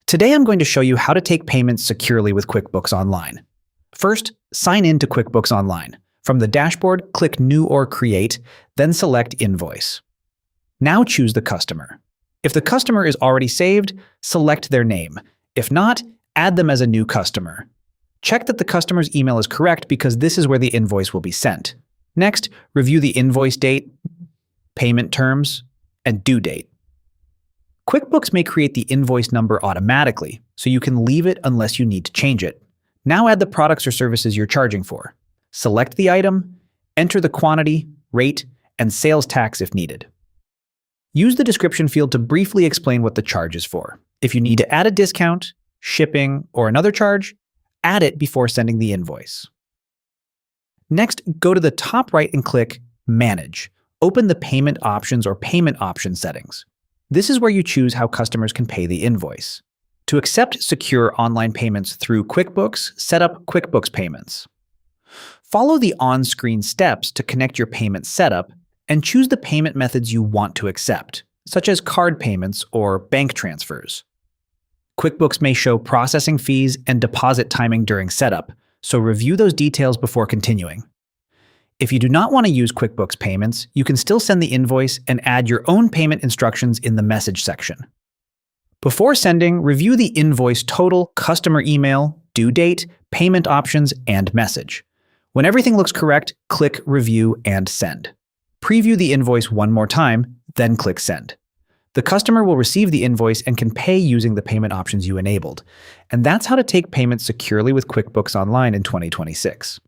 Today I'm going to show you how to take payments securely with QuickBooks Online. First, sign in to QuickBooks Online. From the dashboard, click New or Create, then select Invoice. Now choose the customer. If the customer is already saved, select their name. If not, add them as a new customer. Check that the customer's email is correct because this is where the invoice will be sent. Next, review the invoice date, payment terms, and due date. QuickBooks may create the invoice number automatically, so you can leave it unless you need to change it. Now add the products or services you're charging for. Select the item, enter the quantity, rate, and sales tax if needed. Use the description field to briefly explain what the charge is for. If you need to add a discount, shipping, or another charge, add it before sending the invoice. Next, go to the top right and click Manage. Open the Payment Options or Payment Option settings. This is where you choose how customers can pay the invoice. To accept secure online payments through QuickBooks, set up QuickBooks Payments. Follow the on-screen steps to connect your payment setup and choose the payment methods you want to accept, such as card payments or bank transfers. QuickBooks may show processing fees and deposit timing during setup, so review those details before continuing. If you do not want to use QuickBooks Payments, you can still send the invoice and add your own payment instructions in the message section. Before sending, review the invoice total, customer email, due date, payment options, and message. When everything looks correct, click Review and Send. Preview the invoice one more time, then click Send. The customer will receive the invoice and can pay using the payment options you enabled. And that's how to take payments securely with QuickBooks Online in 2026.